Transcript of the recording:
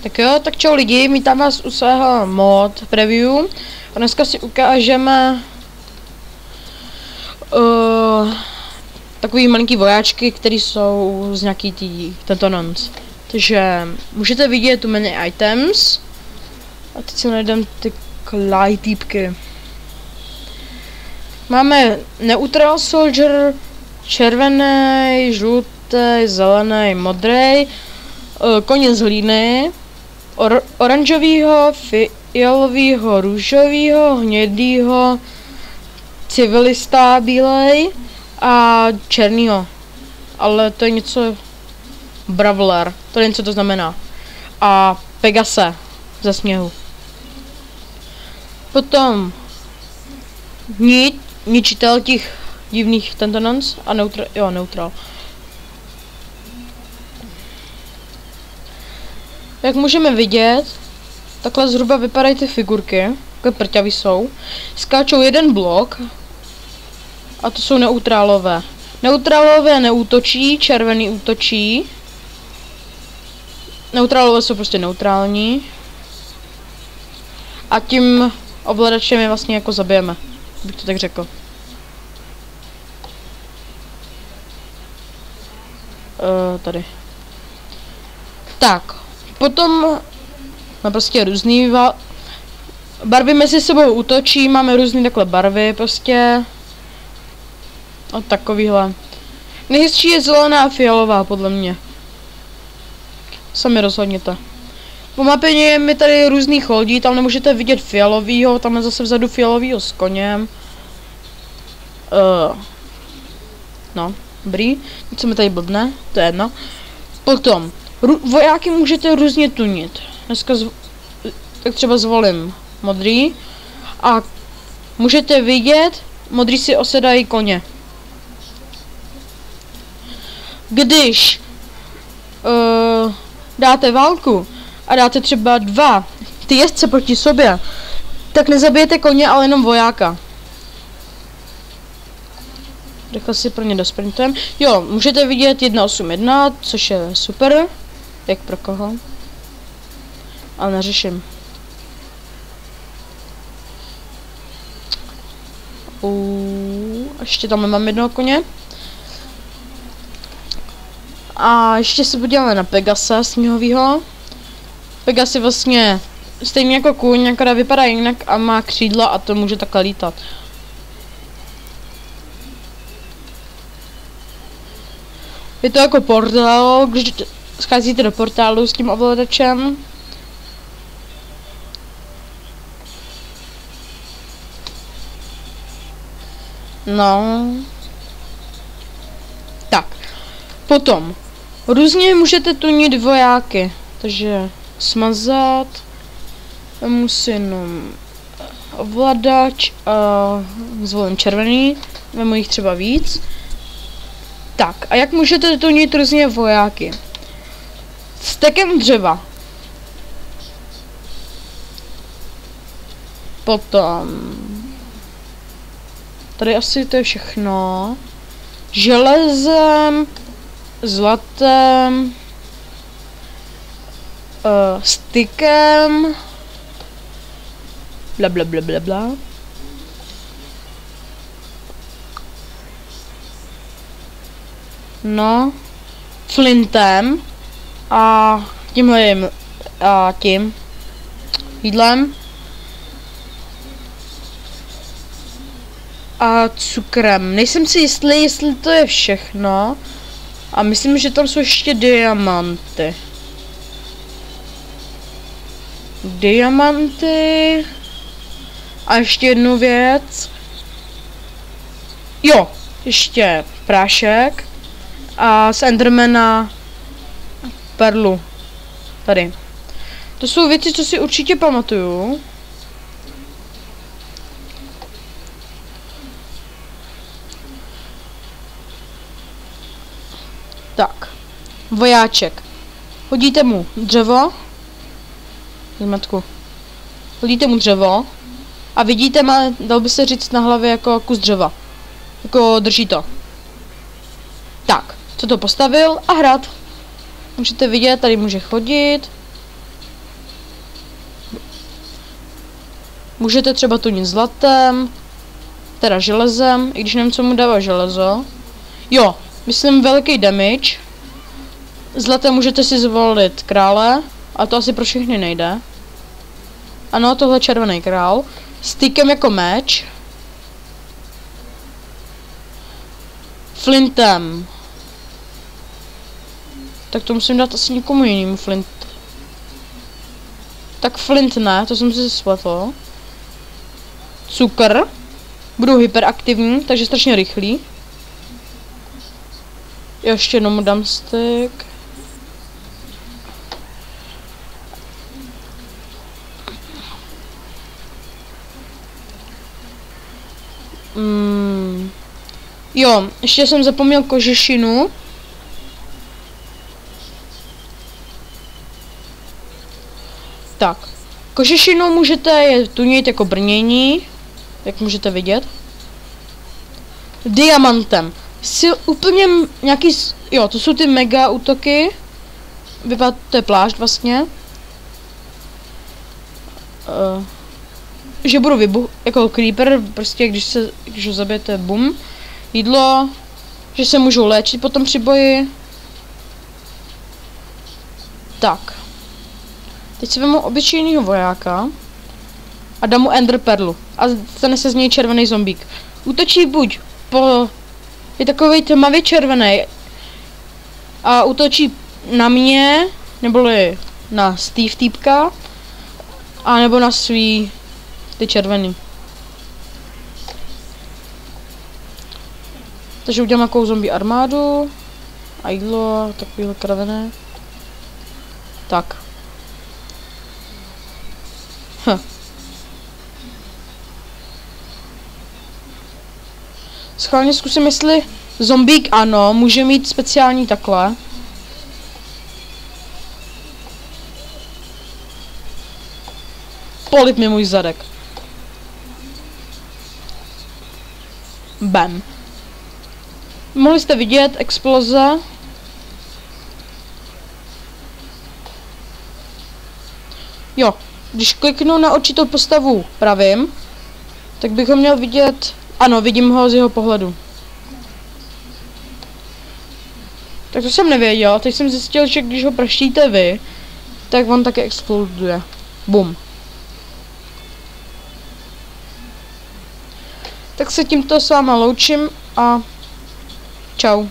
Tak jo, tak čau lidi, vítám vás u svého mod preview. A dneska si ukážeme takový malinký vojáčky, které jsou z nějaký tento nonc. Takže můžete vidět tu menu items. A teď si najdem ty klaj týpky. Máme neutral soldier, červený, žlutý, zelený, modrý, koně z hlíny, oranžovýho, fialovýho, růžovýho, hnědýho, civilista bílej a černýho. Ale to je něco Bravler, to je něco to znamená. A Pegase ze sněhu. Potom ničitel těch divných tentonons a neutral. Jak můžeme vidět, takhle zhruba vypadají ty figurky, takhle prťavý jsou. Skáčou jeden blok a to jsou neutrálové. Neutrálové neútočí, červený útočí. Neutrálové jsou prostě neutrální. A tím ovladačem je vlastně jako zabijeme, bych to tak řekl. Tady. Tak, potom máme prostě různý barvy mezi sebou útočí, máme různé takhle barvy prostě. A takovýhle. Nejhezčí je zelená a fialová podle mě. Sami rozhodněte. Po mapě je mi tady různý chodí, tam nemůžete vidět fialovýho, tam je zase vzadu fialovýho s koněm. No, dobrý. Co mi tady blbne, to je jedno. Potom, vojáky můžete různě tunit. Dneska tak třeba zvolím modrý. A můžete vidět, modrý si osedají koně. Když dáte válku a dáte třeba dva ty jezdce proti sobě, tak nezabijete koně, ale jenom vojáka. Rychle si pro ně dosprintujeme. Jo, můžete vidět 181, což je super. Jak pro koho? Ale neřeším. Ještě tam mám jednoho koně. A ještě se podíváme na Pegase sněhovýho. Pegas je vlastně stejně jako kůň, akorát vypadá jinak a má křídla a to může takhle lítat. Je to jako portál, když scházíte do portálu s tím ovladačem. No. Tak. Potom. Různě můžete tunit vojáky. Takže smazat. Musím ovladač a zvolím červený. Vemu jich třeba víc. Tak, a jak můžete tunit různě vojáky? Stekem dřeva. Potom tady asi to je všechno. Železem, zlatem, stykem, bla bla bla bla bla. No, flintem a tímhle a tím jídlem a cukrem. Nejsem si jistý, jestli to je všechno. A myslím, že tam jsou ještě diamanty. Diamanty. A ještě jednu věc. Jo, ještě prášek. A z Endermana perlu. Tady. To jsou věci, co si určitě pamatuju. Tak. Vojáček. Hodíte mu dřevo. Zmatku. Hodíte mu dřevo. A vidíte, má, dal by se říct na hlavě jako kus dřeva. Jako drží to. Tak. Co to postavil a hrát. Můžete vidět, tady může chodit. Můžete třeba tunit zlatem, teda železem, i když nevím, co mu dává železo. Jo, myslím velký damage. Zlatem můžete si zvolit krále, a to asi pro všechny nejde. Ano, tohle červený král. Stykem jako meč. Flintem. Tak to musím dát asi někomu jinému flint. Tak flint ne, to jsem si spletl. Cukr. Budu hyperaktivní, takže strašně rychlý. Ještě jednou mu dám styk. Jo, ještě jsem zapomněl kožešinu. Tak, kožešinou můžete je tunit jako brnění, jak můžete vidět. Diamantem. Úplně nějaký, jo, to jsou ty mega útoky. Vypadá, to je plášť vlastně. Že budu jako creeper, prostě když ho zabijete, bum. Jídlo, že se můžou léčit potom při boji. Tak. Teď si vezmu obyčejného vojáka a dám mu Ender Perlu a stane se z něj červený zombík. Útočí buď po... je takovej tmavě červený a útočí na mě, neboli na Steve týpka, a nebo na svý ty červený. Takže udělám nějakou zombie armádu a jídlo, takovýhle kravené. Tak. Schválně zkusím, jestli zombík ano, může mít speciální takhle. Polip mi můj zadek. Bam. Mohli jste vidět exploze. Jo, když kliknu na určitou postavu pravým, tak bych ho měl vidět. Ano, vidím ho z jeho pohledu. Tak to jsem nevěděl, teď jsem zjistil, že když ho praštíte vy, tak on taky exploduje. Bum. Tak se tímto s váma loučím a čau.